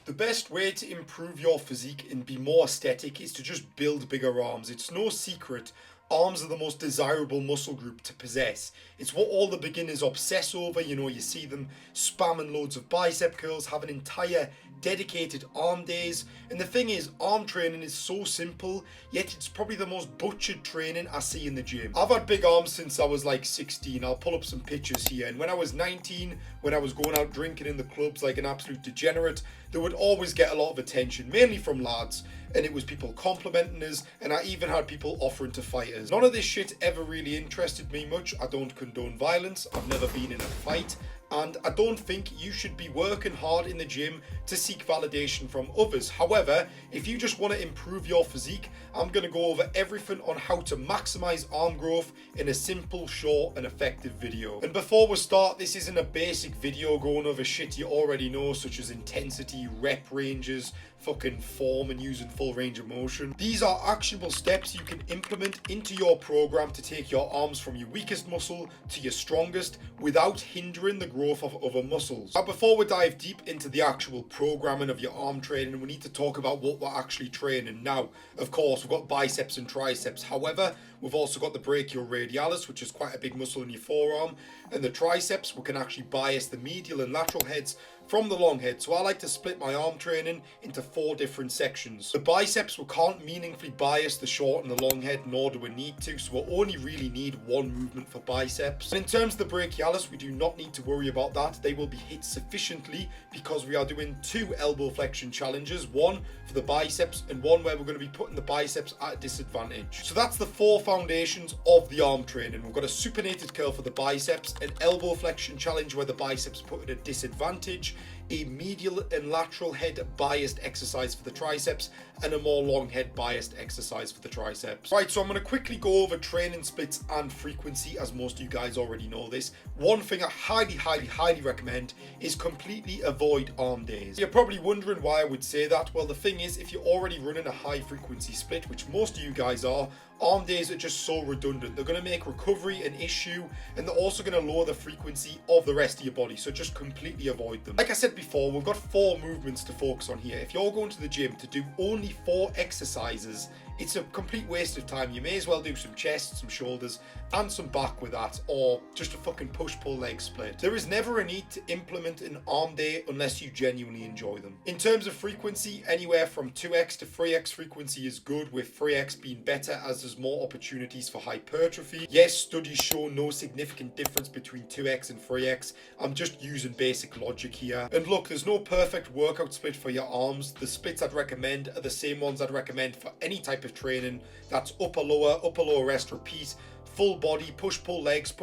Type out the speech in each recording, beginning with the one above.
The best way to improve your physique and be more aesthetic is to just build bigger arms. It's no secret. Arms are the most desirable muscle group to possess. It's what all the beginners obsess over. You know, you see them spamming loads of bicep curls, having entire dedicated arm days. And the thing is, arm training is so simple, yet it's probably the most butchered training I see in the gym. I've had big arms since I was like 16. I'll pull up some pictures here. And when I was 19, when I was going out drinking in the clubs like an absolute degenerate, they would always get a lot of attention, mainly from lads. And it was people complimenting us, and I even had people offering to fight us. None of this shit ever really interested me much. I don't condone violence. I've never been in a fight. And I don't think you should be working hard in the gym to seek validation from others. However, if you just want to improve your physique, I'm going to go over everything on how to maximize arm growth in a simple, short and effective video. And before we start, this isn't a basic video going over shit you already know, such as intensity, rep ranges, fucking form and using full range of motion. These are actionable steps you can implement into your program to take your arms from your weakest muscle to your strongest without hindering the growth of other muscles. Now, before we dive deep into the actual programming of your arm training, we need to talk about what we're actually training. Now, of course, we've got biceps and triceps. However, we've also got the brachioradialis, which is quite a big muscle in your forearm, and the triceps. We can actually bias the medial and lateral heads from the long head. So I like to split my arm training into 4 different sections. The biceps, we can't meaningfully bias the short and the long head, nor do we need to, so we only really need one movement for biceps. And in terms of the brachialis, we do not need to worry about that. They will be hit sufficiently because we are doing 2 elbow flexion challenges, one for the biceps and one where we're going to be putting the biceps at a disadvantage. So that's the 4 foundations of the arm training. We've got a supinated curl for the biceps, an elbow flexion challenge where the biceps put at a disadvantage, a medial and lateral head biased exercise for the triceps, and a more long head biased exercise for the triceps. Right, so I'm going to quickly go over training splits and frequency, as most of you guys already know this. One thing I highly recommend is completely avoid arm days. You're probably wondering why I would say that. Well, the thing is, if you're already running a high frequency split, which most of you guys are, arm days are just so redundant. They're going to make recovery an issue, and they're also going to lower the frequency of the rest of your body, so just completely avoid them. Like I said before, we've got 4 movements to focus on here. If you're going to the gym to do only 4 exercises, it's a complete waste of time. You may as well do some chest, some shoulders, and some back with that, or just a fucking push-pull leg split. There is never a need to implement an arm day unless you genuinely enjoy them. In terms of frequency, anywhere from 2x to 3x frequency is good, with 3x being better as there's more opportunities for hypertrophy. Yes, studies show no significant difference between 2x and 3x. I'm just using basic logic here. And look, there's no perfect workout split for your arms. The splits I'd recommend are the same ones I'd recommend for any type of training. That's upper lower rest, repeat, full body, push-pull legs,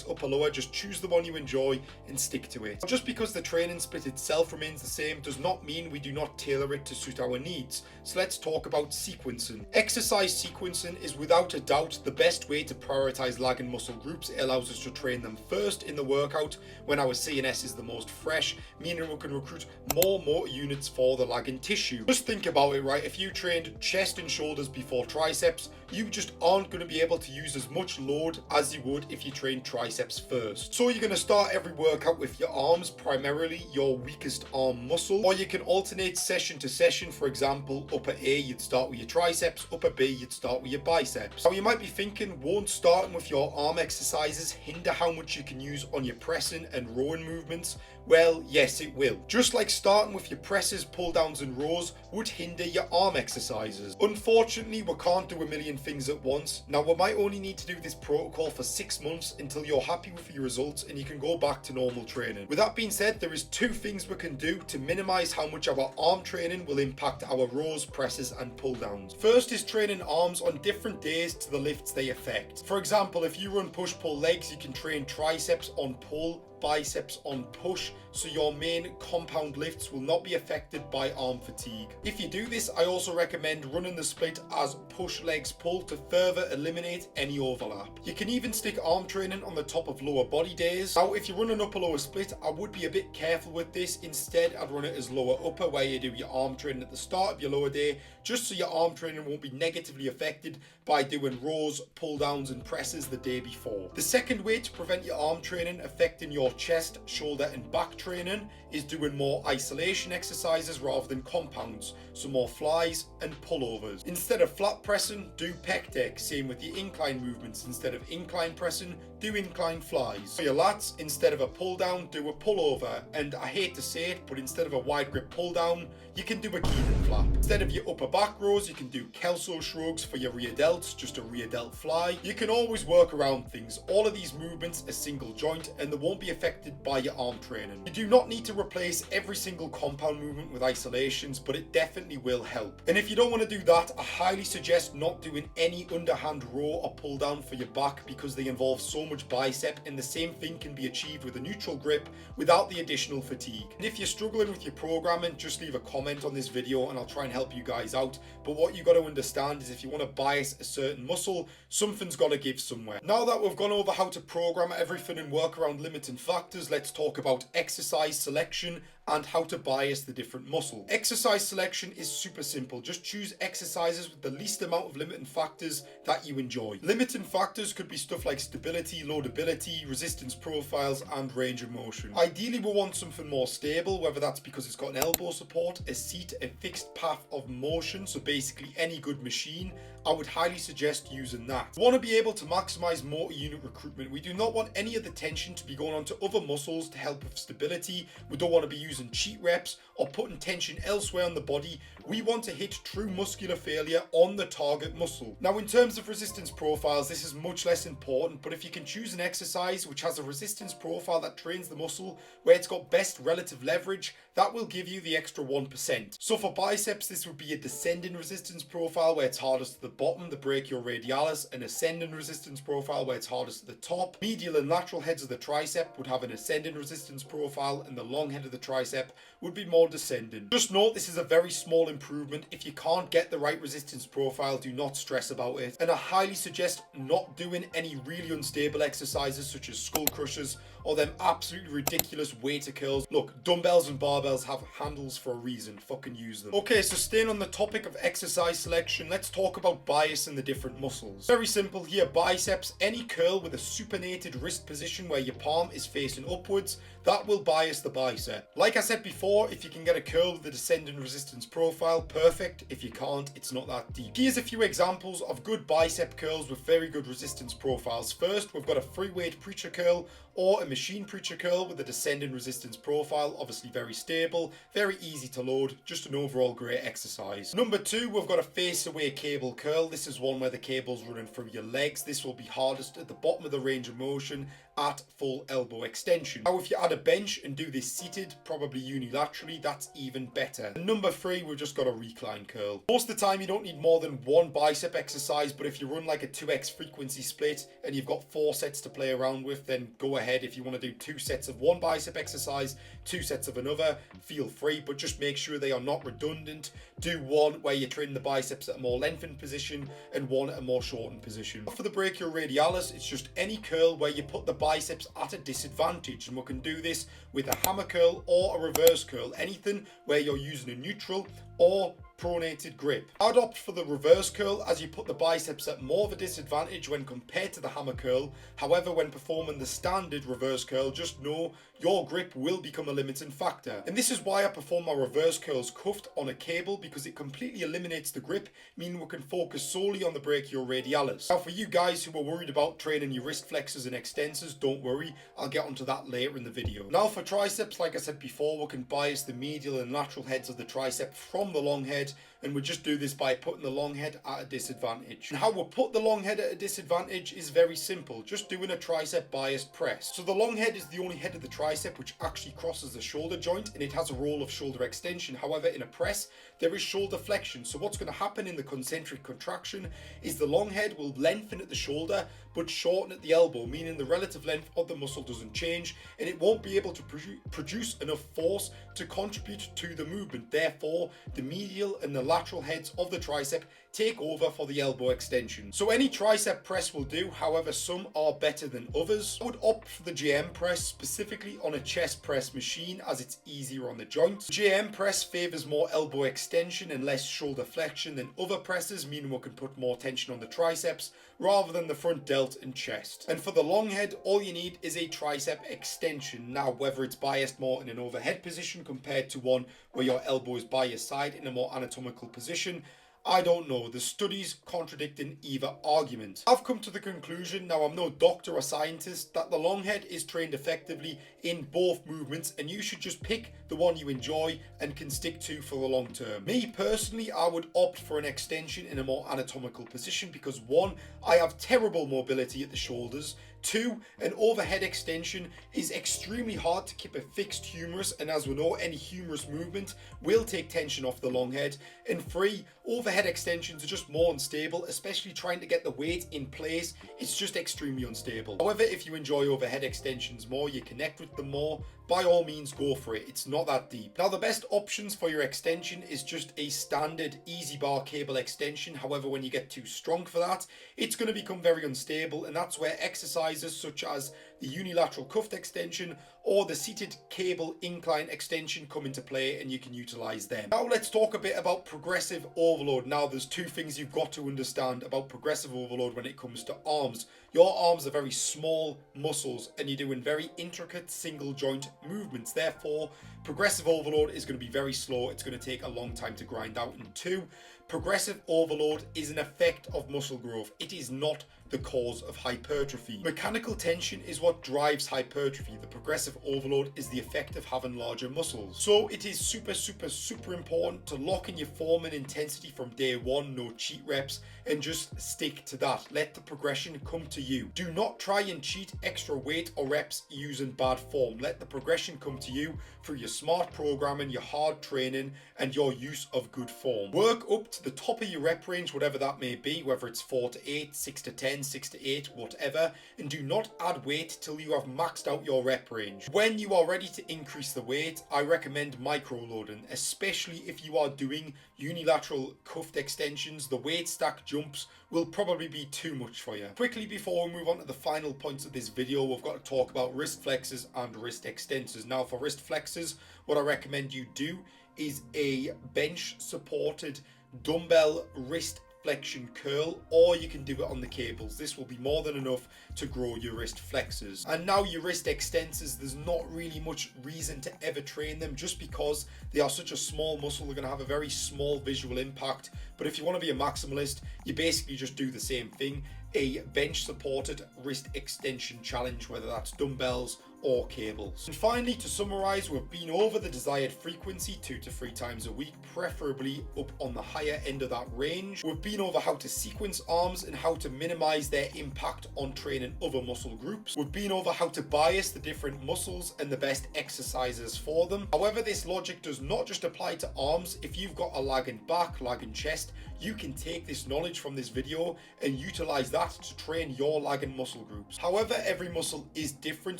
upper lower. Just choose the one you enjoy and stick to it. Just because the training split itself remains the same does not mean we do not tailor it to suit our needs. So let's talk about sequencing. Exercise sequencing is without a doubt the best way to prioritize lagging muscle groups. It allows us to train them first in the workout when our CNS is the most fresh, meaning we can recruit more motor units for the lagging tissue. Just think about it, right? If you trained chest and shoulders before triceps, you just aren't going to be able to use as much load as you would if you train triceps first. So you're going to start every workout with your arms, primarily your weakest arm muscle, or you can alternate session to session. For example, upper A, you'd start with your triceps, upper B, you'd start with your biceps. Now you might be thinking, won't starting with your arm exercises hinder how much you can use on your pressing and rowing movements? Well, yes, it will. Just like starting with your presses, pull downs and rows would hinder your arm exercises. Unfortunately, we can't do a million things at once. Now, we might only need to do this protocol for 6 months until you're happy with your results and you can go back to normal training. With that being said, there is 2 things we can do to minimize how much our arm training will impact our rows, presses and pull downs. First is training arms on different days to the lifts they affect. For example, if you run push-pull legs, you can train triceps on pull, biceps on push, so your main compound lifts will not be affected by arm fatigue. If you do this, I also recommend running the split as push legs pull to further eliminate any overlap. You can even stick arm training on the top of lower body days. Now, if you run an upper lower split, I would be a bit careful with this. Instead, I'd run it as lower upper, where you do your arm training at the start of your lower day, just so your arm training won't be negatively affected by doing rows, pull downs and presses the day before. The second way to prevent your arm training affecting your chest, shoulder and back training is doing more isolation exercises rather than compounds, so more flies and pullovers. Instead of flat pressing, do pec deck. Same with your incline movements. Instead of incline pressing, do incline flies. For your lats, instead of a pull down, do a pullover. And I hate to say it, but instead of a wide grip pull down, you can do a Keenan flap. Instead of your upper back rows, you can do Kelso shrugs. For your rear delts, just a rear delt fly. You can always work around things. All of these movements are single joint and they won't be affected by your arm training. You do not need to replace every single compound movement with isolations, but it definitely will help. And if you don't want to do that, I highly suggest not doing any underhand row or pull down for your back because they involve so much bicep, and the same thing can be achieved with a neutral grip without the additional fatigue. And if you're struggling with your programming, just leave a comment on this video and I'll try and help you guys out. But what you got to understand is if you want to bias a certain muscle, something's got to give somewhere. Now that we've gone over how to program everything and work around limiting factors, let's talk about exercise selection and how to bias the different muscle. Exercise selection is super simple. Just choose exercises with the least amount of limiting factors that you enjoy. Limiting factors could be stuff like stability, loadability, resistance profiles, and range of motion. Ideally, we want something more stable, whether that's because it's got an elbow support, a seat, a fixed path of motion, so basically any good machine. I would highly suggest using that. We want to be able to maximize motor unit recruitment. We do not want any of the tension to be going on to other muscles to help with stability. We don't want to be using cheat reps or putting tension elsewhere on the body. We want to hit true muscular failure on the target muscle. Now, in terms of resistance profiles, this is much less important, but if you can choose an exercise which has a resistance profile that trains the muscle where it's got best relative leverage, that will give you the extra 1%. So for biceps, this would be a descending resistance profile where it's hardest at the bottom, the brachioradialis, an ascending resistance profile where it's hardest at the top. Medial and lateral heads of the tricep would have an ascending resistance profile, and the long head of the tricep would be more descending. Just note this is a very small improvement. If you can't get the right resistance profile, do not stress about it. And I highly suggest not doing any really unstable exercises such as skull crushers or them absolutely ridiculous weighter curls. Look, dumbbells and barbells have handles for a reason. Fucking use them. Okay, so staying on the topic of exercise selection, let's talk about bias in the different muscles. Very simple here. Biceps, any curl with a supinated wrist position where your palm is facing upwards, that will bias the bicep. Like I said before, if you can get a curl with a descending resistance profile, perfect. If you can't, it's not that deep. Here's a few examples of good bicep curls with very good resistance profiles. First, we've got a free weight preacher curl or a machine preacher curl with a descending resistance profile. Obviously very stable, very easy to load, just an overall great exercise. Number two, we've got a face away cable curl. This is one where the cable's running through your legs. This will be hardest at the bottom of the range of motion at full elbow extension. Now, if you add a bench and do this seated, probably unilaterally, that's even better. And number three, we've just got a recline curl. Most of the time, you don't need more than one bicep exercise, but if you run like a 2x frequency split and you've got 4 sets to play around with, then go ahead. If you want to do 2 sets of one bicep exercise, 2 sets of another, feel free, but just make sure they are not redundant. Do one where you train the biceps at a more lengthened position and one at a more shortened position. For the brachioradialis, it's just any curl where you put the biceps at a disadvantage, and we can do this with a hammer curl or a reverse curl, anything where you're using a neutral or pronated grip. I'd opt for the reverse curl as you put the biceps at more of a disadvantage when compared to the hammer curl. However, when performing the standard reverse curl, just know your grip will become a limiting factor. And this is why I perform my reverse curls cuffed on a cable, because it completely eliminates the grip, meaning we can focus solely on the brachioradialis. Now, for you guys who are worried about training your wrist flexors and extensors, don't worry, I'll get onto that later in the video. Now for triceps, like I said before, we can bias the medial and lateral heads of the tricep from the long head, and we just do this by putting the long head at a disadvantage. And how we put the long head at a disadvantage is very simple, just doing a tricep biased press. So the long head is the only head of the tricep which actually crosses the shoulder joint, and it has a role of shoulder extension. However, in a press, there is shoulder flexion. So what's going to happen in the concentric contraction is the long head will lengthen at the shoulder but shorten at the elbow, meaning the relative length of the muscle doesn't change, and it won't be able to produce enough force to contribute to the movement. Therefore, the medial medial and the lateral heads of the tricep take over for the elbow extension. So any tricep press will do, however some are better than others. I would opt for the JM press, specifically on a chest press machine, as it's easier on the joints. JM press favours more elbow extension and less shoulder flexion than other presses, meaning we can put more tension on the triceps rather than the front delt and chest. And for the long head, all you need is a tricep extension. Now, whether it's biased more in an overhead position compared to one where your elbow is by your side in a more anatomical position, I don't know. The studies contradicting either argument. I've come to the conclusion, now I'm no doctor or scientist, that the long head is trained effectively in both movements and you should just pick the one you enjoy and can stick to for the long term. Me personally, I would opt for an extension in a more anatomical position because 1, I have terrible mobility at the shoulders. 2, an overhead extension is extremely hard to keep a fixed humerus, and as we know, any humerus movement will take tension off the long head. And 3, overhead extensions are just more unstable, especially trying to get the weight in place. It's just extremely unstable. However, if you enjoy overhead extensions more, you connect with them more, by all means go for it. It's not that deep. Now, the best options for your extension is just a standard easy bar cable extension. However, when you get too strong for that, it's going to become very unstable, and that's where exercises such as the unilateral cuffed extension or the seated cable incline extension come into play, and you can utilize them. Now let's talk a bit about progressive overload. Now there's 2 things you've got to understand about progressive overload when it comes to arms. Your arms are very small muscles and you're doing very intricate single joint movements. Therefore, progressive overload is going to be very slow. It's going to take a long time to grind out. And 2, progressive overload is an effect of muscle growth. It is not the cause of hypertrophy. Mechanical tension is what drives hypertrophy. The progressive overload is the effect of having larger muscles. So it is super important to lock in your form and intensity from day 1, no cheat reps, and just stick to that. Let the progression come to you. Do not try and cheat extra weight or reps using bad form. Let the progression come to you through your smart programming, your hard training, and your use of good form. Work up to the top of your rep range, whatever that may be, whether it's 4 to 8, 6 to 10, 6 to 8, whatever, and do not add weight till you have maxed out your rep range. When you are ready to increase the weight, I recommend micro loading, especially if you are doing unilateral cuffed extensions. The weight stack jumps will probably be too much for you. Quickly, before we move on to the final points of this video, we've got to talk about wrist flexors and wrist extensors. Now, for wrist flexors, what I recommend you do is a bench supported dumbbell wrist flexion curl, or you can do it on the cables. This will be more than enough to grow your wrist flexors. And now your wrist extensors, there's not really much reason to ever train them just because they are such a small muscle. They're going to have a very small visual impact. But if you want to be a maximalist, you basically just do the same thing, a bench supported wrist extension challenge, whether that's dumbbells or cables. And finally, to summarize, we've been over the desired frequency 2 to 3 times a week, preferably up on the higher end of that range. We've been over how to sequence arms and how to minimize their impact on training other muscle groups. We've been over how to bias the different muscles and the best exercises for them. However, this logic does not just apply to arms. If you've got a lagging back, lagging chest, you can take this knowledge from this video and utilize that to train your lagging muscle groups. However, every muscle is different,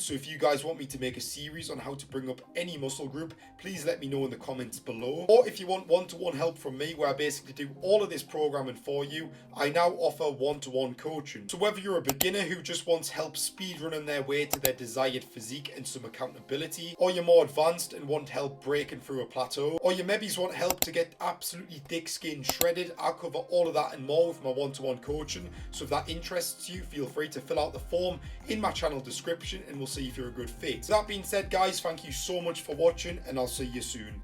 so if you guys want me to make a series on how to bring up any muscle group, please let me know in the comments below. Or if you want one-to-one help from me, where I basically do all of this programming for you, I now offer one-to-one coaching. So whether you're a beginner who just wants help speedrunning their way to their desired physique and some accountability, or you're more advanced and want help breaking through a plateau, or you maybe want help to get absolutely thick skin shredded, I'll cover all of that and more with my one-to-one coaching. So if that interests you, feel free to fill out the form in my channel description and we'll see if you're a good fit. So that being said, guys, thank you so much for watching and I'll see you soon.